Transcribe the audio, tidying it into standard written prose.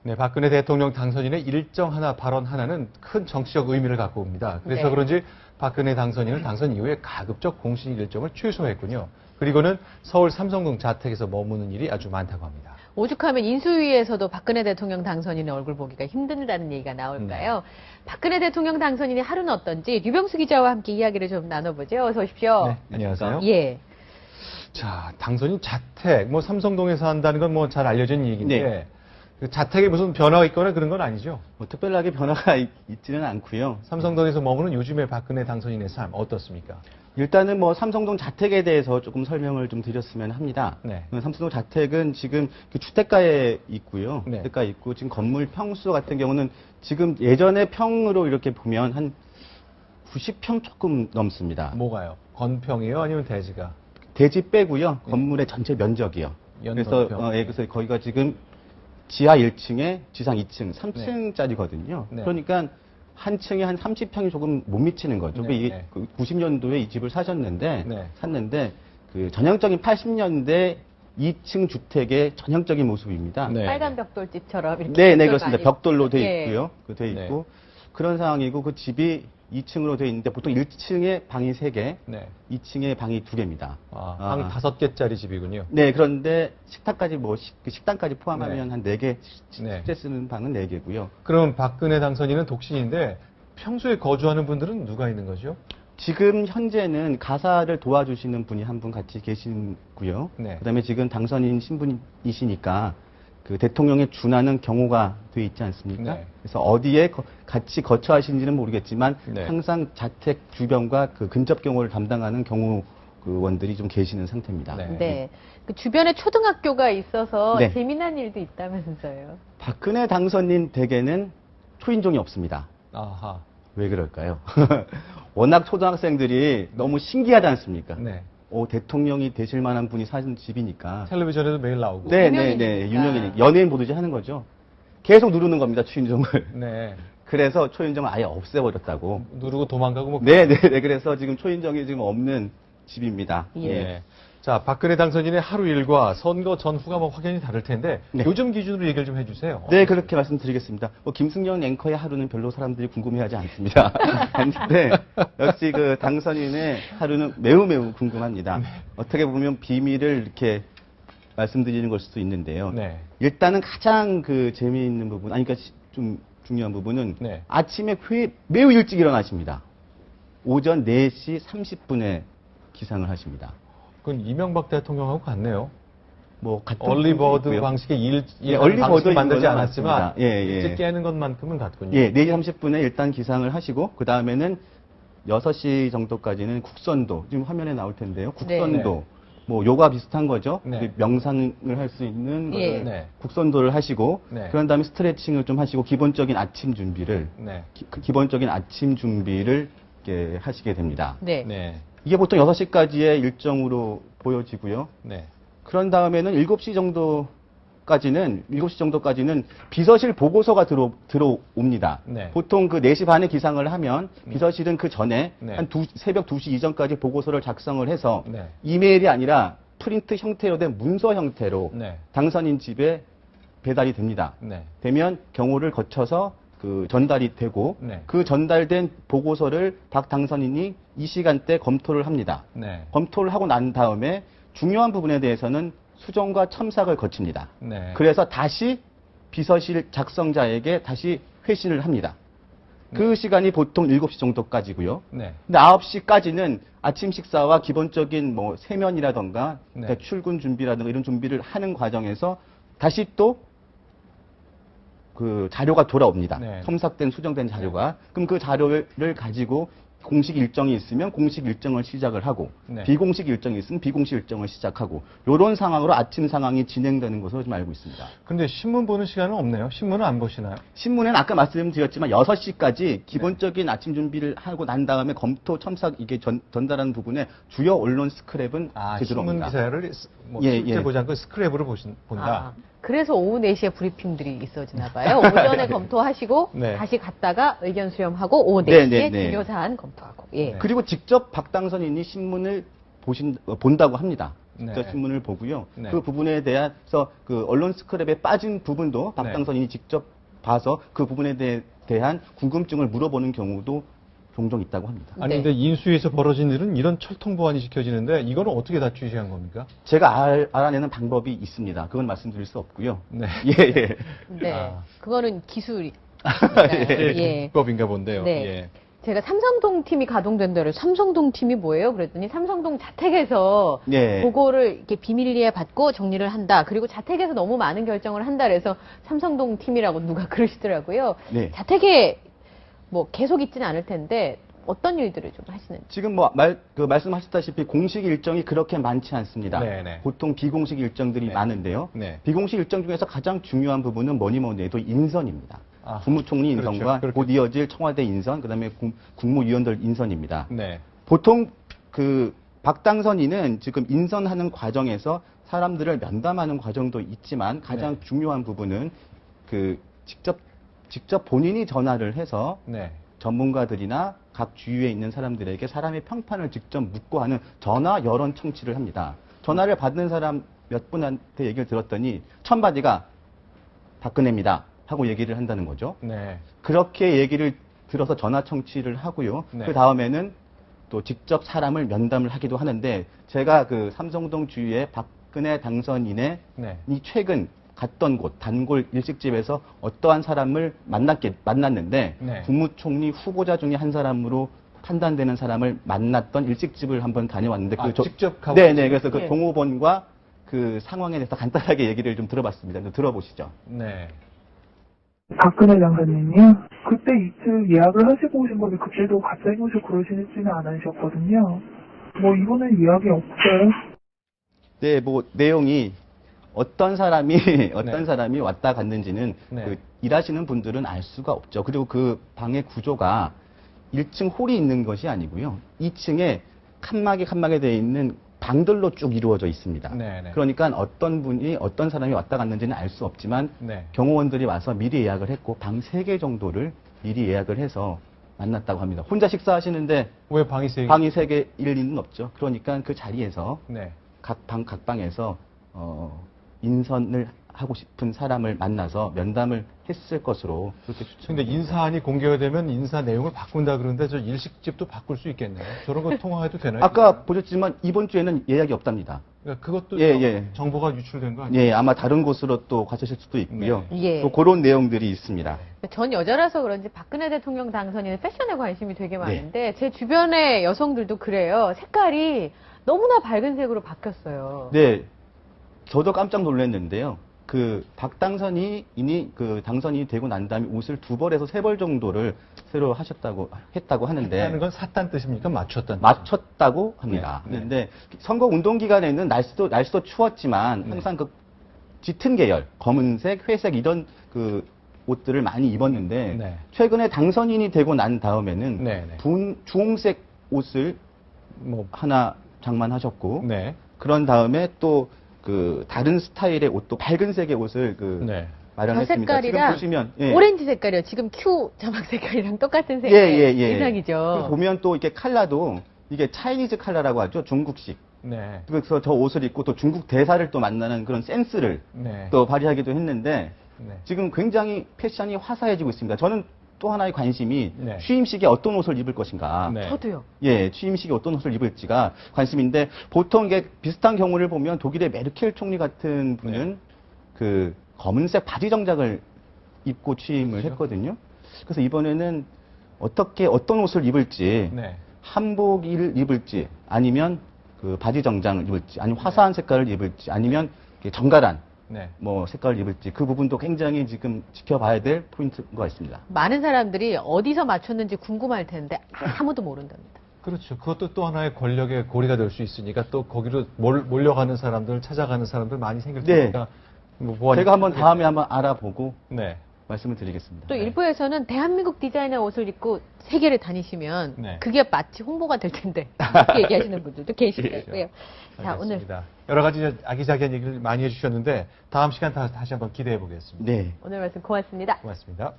네, 박근혜 대통령 당선인의 일정 하나, 발언 하나는 큰 정치적 의미를 갖고 옵니다. 그래서 네. 그런지 박근혜 당선인은 당선 이후에 가급적 공식 일정을 취소했군요. 그리고는 서울 삼성동 자택에서 머무는 일이 아주 많다고 합니다. 오죽하면 인수위에서도 박근혜 대통령 당선인의 얼굴 보기가 힘들다는 얘기가 나올까요? 박근혜 대통령 당선인의 하루는 어떤지 류병수 기자와 함께 이야기를 좀 나눠보죠. 어서 오십시오. 네, 안녕하세요. 예. 자, 당선인 자택, 삼성동에서 한다는 건 잘 알려진 얘기인데, 네. 그 자택에 무슨 변화가 있거나 그런 건 아니죠? 특별하게 변화가 있지는 않고요. 삼성동에서 머무는 요즘의 박근혜 당선인의 삶 어떻습니까? 일단은 삼성동 자택에 대해서 조금 설명을 좀 드렸으면 합니다. 네. 삼성동 자택은 지금 그 주택가에 있고요. 네. 주택가에 있고 지금 건물 평수 같은 경우는 지금 예전에 평으로 이렇게 보면 한 90평 조금 넘습니다. 뭐가요? 건평이요? 아니면 대지가? 대지 빼고요. 네. 건물의 전체 면적이요. 연건평. 그래서 거기가 지금 지하 1층에 지상 2층, 3층짜리거든요. 네. 그러니까 한 층에 한 30평이 조금 못 미치는 거죠. 네, 이게 네. 90년도에 이 집을 네. 샀는데 그 전형적인 80년대 2층 주택의 전형적인 모습입니다. 네. 빨간 벽돌집처럼 이렇게. 네, 벽돌 그렇습니다. 많이 벽돌로 돼 예. 있고요. 돼 네. 있고 그런 상황이고 그 집이 2층으로 돼 있는데 보통 1층에 방이 3개, 네. 2층에 방이 2개입니다. 방 5개짜리 집이군요. 네, 그런데 식탁까지 식당까지 포함하면 네. 한 4개, 네. 실제 쓰는 방은 4개고요. 그럼 박근혜 당선인은 독신인데 평소에 거주하는 분들은 누가 있는 거죠? 지금 현재는 가사를 도와주시는 분이 한 분 같이 계시고요. 네. 그다음에 지금 당선인 신분이시니까 그 대통령에 준하는 경호가 돼 있지 않습니까? 네. 그래서 어디에 같이 거처하시는지는 모르겠지만 네. 항상 자택 주변과 그 근접 경호를 담당하는 경호원들이 좀 계시는 상태입니다. 네. 네. 그 주변에 초등학교가 있어서 네. 재미난 일도 있다면서요. 박근혜 당선인 댁에는 초인종이 없습니다. 아하. 왜 그럴까요? 워낙 초등학생들이 너무 신기하지 않습니까? 네. 대통령이 되실 만한 분이 사는 집이니까. 텔레비전에도 매일 나오고. 네, 유명인이니까. 유명인이. 연예인 보듯이 하는 거죠. 계속 누르는 겁니다, 초인종을. 네. 그래서 초인종을 아예 없애버렸다고. 누르고 도망가고 뭐. 네. 그래서 지금 초인종이 지금 없는 집입니다. 예. 네. 자, 박근혜 당선인의 하루 일과 선거 전후가 확연히 다를 텐데 네. 요즘 기준으로 얘기를 좀 해주세요. 네, 그렇게 말씀드리겠습니다. 김승연 앵커의 하루는 별로 사람들이 궁금해하지 않습니다. 근데 역시 그 당선인의 하루는 매우 궁금합니다. 어떻게 보면 비밀을 이렇게 말씀드리는 걸 수도 있는데요. 네. 일단은 가장 그 재미있는 부분, 그러니까 좀 중요한 부분은 네. 아침에 매우 일찍 일어나십니다. 오전 4시 30분에 기상을 하십니다. 그건 이명박 대통령하고 같네요. 같은 얼리버드 부분이 있고요. 방식의 얼리버드 방식을 만들지 이거는 않았지만 맞습니다. 예. 일찍 깨는 것만큼은 같군요. 예, 4시 30분에 일단 기상을 하시고 그 다음에는 6시 정도까지는 국선도, 지금 화면에 나올 텐데요. 국선도, 요가 비슷한 거죠. 네. 명상을 할 수 있는 예. 거를 네. 국선도를 하시고 네. 그런 다음에 스트레칭을 좀 하시고 기본적인 아침 준비를 네. 기본적인 아침 준비를 이렇게 하시게 됩니다. 네. 네. 이게 보통 6시까지의 일정으로 보여지고요. 네. 그런 다음에는 7시 정도까지는 비서실 보고서가 들어옵니다. 네. 보통 그 4시 반에 기상을 하면 비서실은 그 전에 네. 새벽 2시 이전까지 보고서를 작성을 해서 네. 이메일이 아니라 프린트 형태로 된 문서 형태로 네. 당선인 집에 배달이 됩니다. 네. 되면 경호를 거쳐서 그 전달이 되고 네. 그 전달된 보고서를 박 당선인이 이 시간대 검토를 합니다. 네. 검토를 하고 난 다음에 중요한 부분에 대해서는 수정과 첨삭을 거칩니다. 네. 그래서 다시 비서실 작성자에게 다시 회신을 합니다. 그 시간이 보통 7시 정도까지고요. 네. 근데 9시까지는 아침 식사와 기본적인 세면이라던가 네. 출근 준비라든가 이런 준비를 하는 과정에서 다시 또 그 자료가 돌아옵니다. 네. 첨삭된 수정된 자료가. 그럼 그 자료를 가지고 공식 일정이 있으면 공식 일정을 시작을 하고 네. 비공식 일정이 있으면 비공식 일정을 시작하고 이런 상황으로 아침 상황이 진행되는 것으로 좀 알고 있습니다. 근데 신문 보는 시간은 없네요. 신문은 안 보시나요? 신문은 아까 말씀드렸지만 6시까지 기본적인 아침 준비를 하고 난 다음에 검토 첨삭 이게 전달하는 부분에 주요 언론 스크랩은 제대로 신문 옵니다. 기사를 예, 실제 예. 보지 않고 스크랩으로 본다. 그래서 오후 4시에 브리핑들이 있어지나 봐요. 오전에 검토하시고 네. 다시 갔다가 의견 수렴하고 오후 네, 4시에 네, 네. 중요 사안 검토하고. 예. 네. 그리고 직접 박 당선인이 신문을 본다고 합니다. 네. 저 신문을 보고요. 네. 그 부분에 대해서 그 언론 스크랩에 빠진 부분도 박 네. 당선인이 직접 봐서 그 부분에 대한 궁금증을 물어보는 경우도 종종 있다고 합니다. 아니 네. 근데 인수위에서 벌어진 일은 이런 철통 보완이 시켜지는데 이거는 어떻게 다 취재한 겁니까? 제가 알아내는 방법이 있습니다. 그건 말씀드릴 수 없고요. 네. 예, 예. 네. 아. 그거는 기술이. 예. 법인가 본데요. 네. 예. 제가 삼성동 팀이 가동된다 그래서 삼성동 팀이 뭐예요? 그랬더니 삼성동 자택에서 예. 그거를 이렇게 비밀리에 받고 정리를 한다. 그리고 자택에서 너무 많은 결정을 한다 그래서 삼성동 팀이라고 누가 그러시더라고요. 네. 자택에 뭐 계속 있지는 않을 텐데 어떤 일들을 좀 하시는지. 지금 말씀하셨다시피 공식 일정이 그렇게 많지 않습니다. 네네. 보통 비공식 일정들이 네. 많은데요. 네. 비공식 일정 중에서 가장 중요한 부분은 뭐니 해도 인선입니다. 아, 국무총리 인선과 그렇죠. 곧 이어질 청와대 인선, 그다음에 국무위원들 인선입니다. 네. 보통 그 박 당선인은 지금 인선하는 과정에서 사람들을 면담하는 과정도 있지만 가장 네. 중요한 부분은 그 직접 본인이 전화를 해서 네. 전문가들이나 각 주위에 있는 사람들에게 사람의 평판을 직접 묻고 하는 전화 여론 청취를 합니다. 전화를 받는 사람 몇 분한테 얘기를 들었더니 첫마디가 박근혜입니다 하고 얘기를 한다는 거죠. 네. 그렇게 얘기를 들어서 전화 청취를 하고요. 네. 그 다음에는 또 직접 사람을 면담을 하기도 하는데 제가 그 삼성동 주위에 박근혜 당선인의 네. 이 최근 갔던 곳 단골 일식집에서 어떠한 사람을 만났는데 네. 국무총리 후보자 중에 한 사람으로 판단되는 사람을 만났던 일식집을 한번 다녀왔는데 아, 직접 가보셨어요? 네네 그래서 그 네. 동호번과 그 상황에 대해서 간단하게 얘기를 좀 들어봤습니다. 좀 들어보시죠. 네. 박근혜 당선인이요? 그때 이틀 예약을 하시고 오신 건데 그때도 갑자기 오시고 그러시지는 않으셨거든요. 뭐 이거는 예약이 없어요. 네, 뭐 내용이 어떤 사람이 네. 사람이 왔다 갔는지는 네. 그 일하시는 분들은 알 수가 없죠. 그리고 그 방의 구조가 1층 홀이 있는 것이 아니고요. 2층에 칸막이 되어 있는 방들로 쭉 이루어져 있습니다. 네, 네. 그러니까 어떤 사람이 왔다 갔는지는 알 수 없지만 네. 경호원들이 와서 미리 예약을 했고 방 3개 정도를 미리 예약을 해서 만났다고 합니다. 혼자 식사하시는데 왜 방이 세 개? 방이 3개일 리는 없죠. 그러니까 그 자리에서 네. 각 방에서 인선을 하고 싶은 사람을 만나서 면담을 했을 것으로 그렇게 추측. 근데 인사안이 공개가 되면 인사 내용을 바꾼다 그러는데 저 일식집도 바꿀 수 있겠네요. 저런 거 통화해도 되나요? 아까 보셨지만 이번 주에는 예약이 없답니다. 그러니까 그것도 예. 정보가 유출된 거 아니에요? 예, 아마 다른 곳으로 또 가셨을 수도 있고요. 네. 예. 또 그런 내용들이 있습니다. 전 여자라서 그런지 박근혜 대통령 당선인은 패션에 관심이 되게 많은데 제 주변의 여성들도 그래요. 색깔이 너무나 밝은 색으로 바뀌었어요. 네, 저도 깜짝 놀랐는데요. 그 박 당선인이 그 당선이 되고 난 다음에 옷을 2벌에서 3벌 정도를 새로 했다고 하는데 하는 건 샀다는 뜻입니까? 맞췄다는 맞췄다고 합니다. 네, 네. 그런데 선거 운동 기간에는 날씨도 추웠지만 네. 항상 그 짙은 계열, 검은색, 회색 이런 그 옷들을 많이 입었는데 네. 최근에 당선인이 되고 난 다음에는 네, 네. 주홍색 옷을 뭐 하나 장만하셨고 네. 그런 다음에 또 그 다른 스타일의 옷도 밝은 색의 옷을 네. 저 마련했습니다. 지금 색깔이랑 보시면 예. 오렌지 색깔이요. 지금 큐 자막 색깔이랑 똑같은 색 예. 이상이죠. 보면 또 이렇게 컬러도 이게 차이니즈 컬러라고 하죠. 중국식. 네. 그래서 저 옷을 입고 또 중국 대사를 또 만나는 그런 센스를 네. 또 발휘하기도 했는데 네. 지금 굉장히 패션이 화사해지고 있습니다. 저는 또 하나의 관심이 네. 취임식에 어떤 옷을 입을 것인가. 네. 저도요. 예, 취임식에 어떤 옷을 입을지가 관심인데 보통 이게 비슷한 경우를 보면 독일의 메르켈 총리 같은 분은 네. 그 검은색 바지 정장을 입고 취임을 그렇죠. 했거든요. 그래서 이번에는 어떤 옷을 입을지 네. 한복을 입을지 아니면 그 바지 정장을 입을지 아니면 화사한 색깔을 입을지 아니면 이렇게 정갈한 네. 뭐 색깔을 입을지 그 부분도 굉장히 지금 지켜봐야 될 포인트인 것 같습니다. 많은 사람들이 어디서 맞췄는지 궁금할 텐데 아무도 모른답니다. 그렇죠. 그것도 또 하나의 권력의 고리가 될 수 있으니까 또 거기로 몰려가는 사람들, 찾아가는 사람들 많이 생길 네. 테니까 뭐 보완이 제가 한번 필요하겠네요. 다음에 한번 알아보고 네. 말씀을 드리겠습니다. 또 일부에서는 대한민국 디자이너 옷을 입고 세계를 다니시면 네. 그게 마치 홍보가 될 텐데 그렇게 얘기하시는 분들도 계시더라고요. 자, 오늘 알겠습니다. 여러 가지 아기자기한 얘기를 많이 해주셨는데 다음 시간 다시 한번 기대해 보겠습니다. 네. 오늘 말씀 고맙습니다. 고맙습니다.